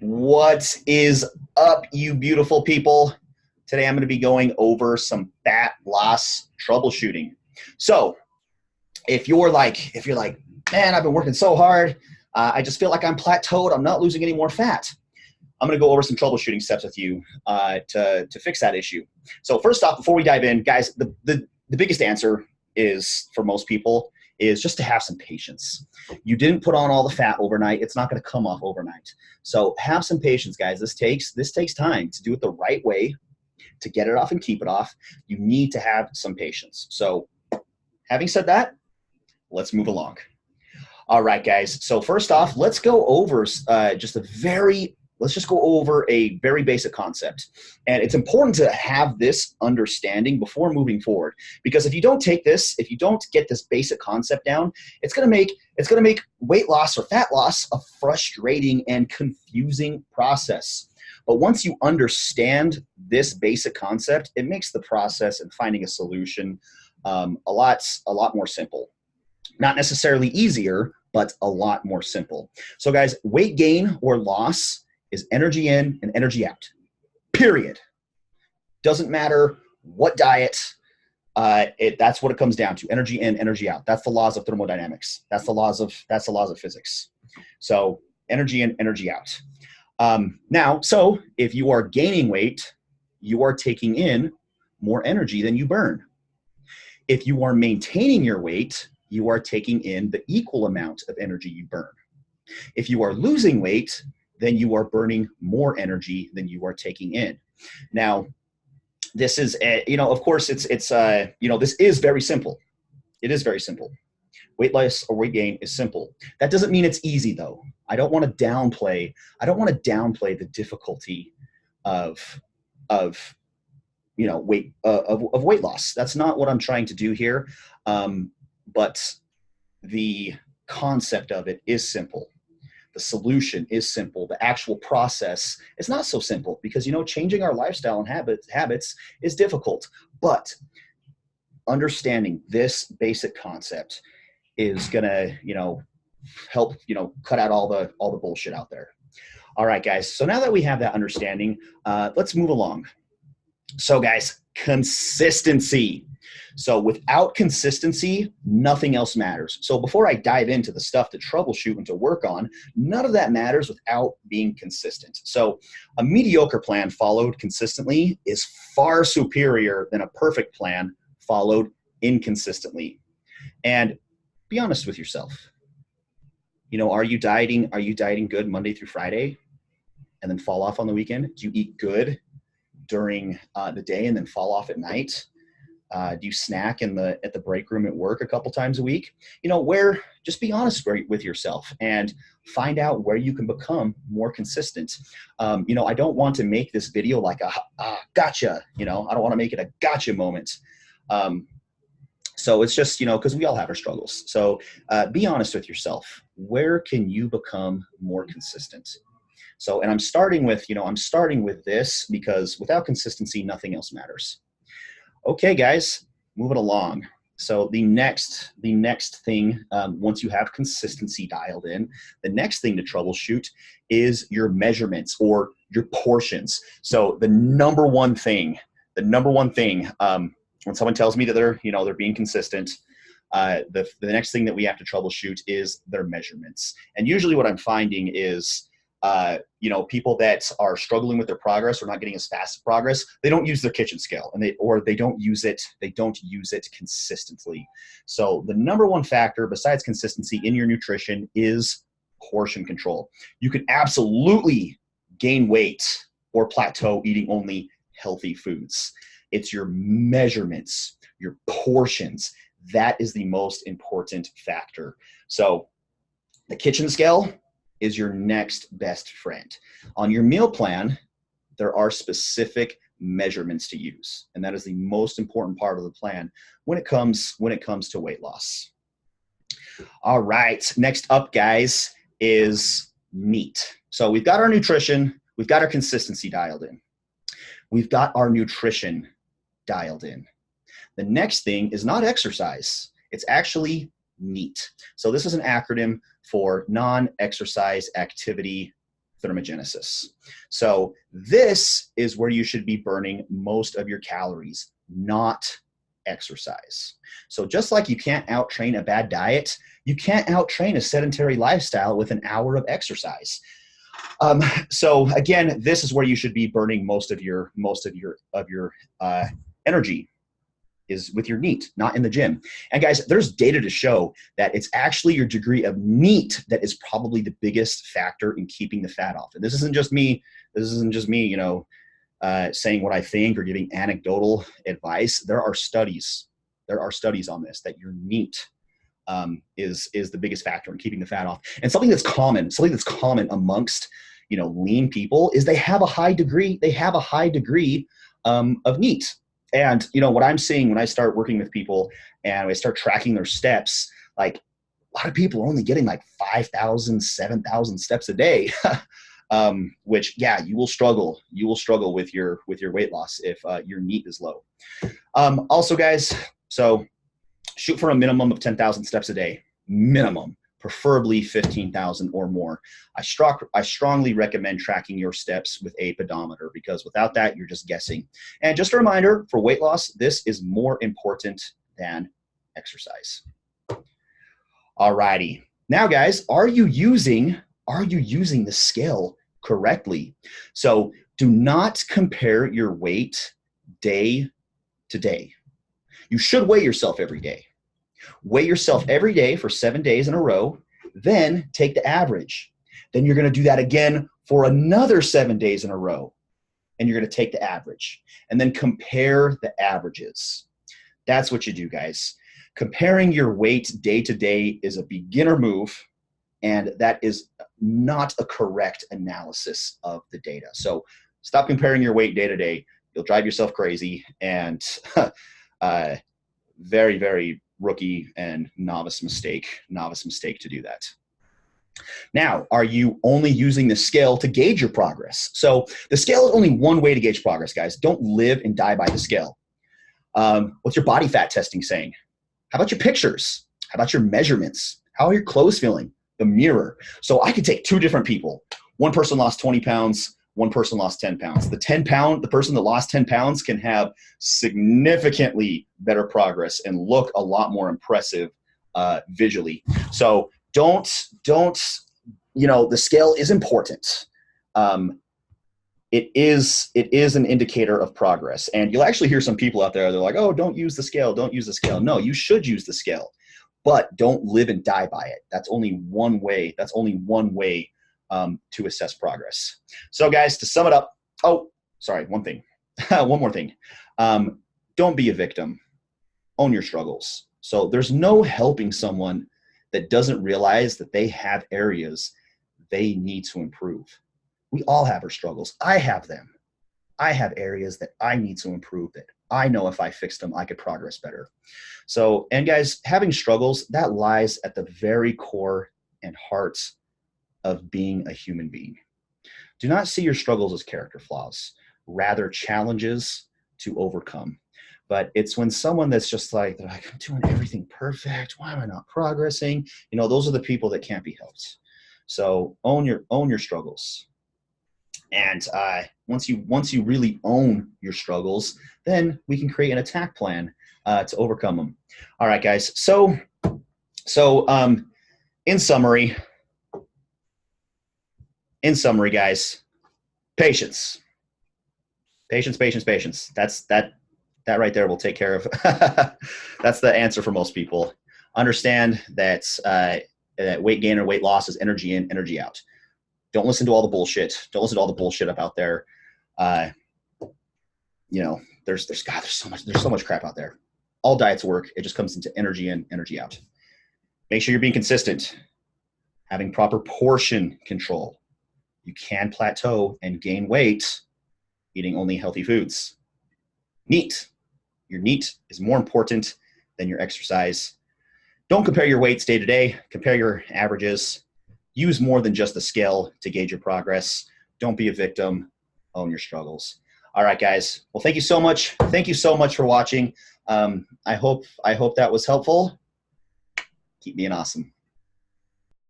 What is up, you beautiful people? Today I'm going to be going over some fat loss troubleshooting. So, if you're like, man, I've been working so hard, I just feel like I'm plateaued. I'm not losing any more fat. I'm going to go over some troubleshooting steps with you to fix that issue. So, first off, before we dive in, guys, the biggest answer is for most people is just to have some patience. You didn't put on all the fat overnight. It's not going to come off overnight. So have some patience, guys. This takes time to do it the right way, to get it off and keep it off. You need to have some patience. So having said that, let's move along. All right, guys. So first off, let's go over let's just go over a very basic concept. And it's important to have this understanding before moving forward. Because if you don't get this basic concept down, it's gonna make weight loss or fat loss a frustrating and confusing process. But once you understand this basic concept, it makes the process and finding a solution a lot more simple. Not necessarily easier, but a lot more simple. So guys, weight gain or loss is energy in and energy out, period. Doesn't matter what diet, that's what it comes down to, energy in, energy out. That's the laws of thermodynamics. That's the laws of physics. So energy in, energy out. So if you are gaining weight, you are taking in more energy than you burn. If you are maintaining your weight, you are taking in the equal amount of energy you burn. If you are losing weight, then you are burning more energy than you are taking in. Now, this is, of course, this is very simple. It is very simple. Weight loss or weight gain is simple. That doesn't mean it's easy, though. I don't want to downplay the difficulty of weight loss. That's not what I'm trying to do here. But the concept of it is simple. The solution is simple. The actual process is not so simple because, changing our lifestyle and habits is difficult. But understanding this basic concept is gonna, help, cut out all the bullshit out there. All right, guys. So now that we have that understanding, let's move along. So guys, consistency. So without consistency, nothing else matters. So before I dive into the stuff to troubleshoot and to work on, none of that matters without being consistent. So a mediocre plan followed consistently is far superior than a perfect plan followed inconsistently. And be honest with yourself. Are you dieting good Monday through Friday and then fall off on the weekend? Do you eat good during the day and then fall off at night? Do you snack at the break room at work a couple times a week? Just be honest with yourself and find out where you can become more consistent. I don't want to make this video like a gotcha. I don't want to make it a gotcha moment. So it's just, because we all have our struggles. So be honest with yourself. Where can you become more consistent? So, and I'm starting with this because without consistency, nothing else matters. Okay, guys, moving along. So the next thing, once you have consistency dialed in, the next thing to troubleshoot is your measurements or your portions. So the number one thing, when someone tells me that they're being consistent, the next thing that we have to troubleshoot is their measurements. And usually what I'm finding is, people that are struggling with their progress or not getting as fast as progress, they don't use their kitchen scale and they don't use it consistently. So the number one factor besides consistency in your nutrition is portion control. You can absolutely gain weight or plateau eating only healthy foods. It's your measurements, your portions. That is the most important factor. So the kitchen scale is your next best friend. On your meal plan, there are specific measurements to use, and that is the most important part of the plan when it comes to weight loss. All right, next up, guys, is meat. So we've got our nutrition, we've got our consistency dialed in. We've got our nutrition dialed in. The next thing is not exercise, it's actually NEAT. So this is an acronym for non-exercise activity thermogenesis. So this is where you should be burning most of your calories, not exercise. So just like you can't out-train a bad diet, you can't out-train a sedentary lifestyle with an hour of exercise. So again, this is where you should be burning most of your energy, is with your NEAT, not in the gym. And guys, there's data to show that it's actually your degree of NEAT that is probably the biggest factor in keeping the fat off. And this isn't just me. This isn't just me, saying what I think or giving anecdotal advice. There are studies. There are studies on this, that your NEAT is the biggest factor in keeping the fat off. And something that's common amongst lean people is they have a high degree of NEAT. And what I'm seeing when I start working with people and I start tracking their steps, like a lot of people are only getting like 5,000, 7,000 steps a day. Which, yeah, you will struggle. You will struggle with your weight loss if your NEAT is low. Also, guys, so shoot for a minimum of 10,000 steps a day, minimum, preferably 15,000 or more. I strongly recommend tracking your steps with a pedometer, because without that, you're just guessing. And just a reminder, for weight loss, this is more important than exercise. All righty. Now, guys, are you using the scale correctly? So do not compare your weight day to day. You should weigh yourself every day. Weigh yourself every day for 7 days in a row, then take the average. Then you're going to do that again for another 7 days in a row, and you're going to take the average, and then compare the averages. That's what you do, guys. Comparing your weight day to day is a beginner move, and that is not a correct analysis of the data. So stop comparing your weight day to day. You'll drive yourself crazy, and very, very rookie and novice mistake to do that. Now, are you only using the scale to gauge your progress? So the scale is only one way to gauge progress, guys. Don't live and die by the scale. What's your body fat testing saying? How about your pictures? How about your measurements? How are your clothes feeling? The mirror. So I could take two different people. One person lost 20 pounds. One person lost 10 pounds. The person that lost 10 pounds can have significantly better progress and look a lot more impressive visually. So don't, the scale is important. It is an indicator of progress. And you'll actually hear some people out there, they're like, oh, don't use the scale. Don't use the scale. No, you should use the scale, but don't live and die by it. That's only one way. To assess progress. So guys, to sum it up, one more thing. Don't be a victim. Own your struggles. So there's no helping someone that doesn't realize that they have areas they need to improve. We all have our struggles. I have them. I have areas that I need to improve that I know if I fixed them, I could progress better. So, and guys, having struggles, that lies at the very core and heart of being a human being. Do not see your struggles as character flaws, rather challenges to overcome. But it's when someone that's just like, I'm doing everything perfect, why am I not progressing? Those are the people that can't be helped. So own your struggles. And once you really own your struggles, then we can create an attack plan to overcome them. All right, guys. So in summary, guys, patience. That right there will take care of. That's the answer for most people. Understand that that weight gain or weight loss is energy in, energy out. Don't listen to all the bullshit. Don't listen to all the bullshit up out there. There's so much crap out there. All diets work. It just comes into energy in, energy out. Make sure you're being consistent, having proper portion control. You can plateau and gain weight eating only healthy foods. NEAT. Your NEAT is more important than your exercise. Don't compare your weights day to day. Compare your averages. Use more than just the scale to gauge your progress. Don't be a victim. Own your struggles. All right, guys. Well, thank you so much. Thank you so much for watching. I hope that was helpful. Keep being awesome.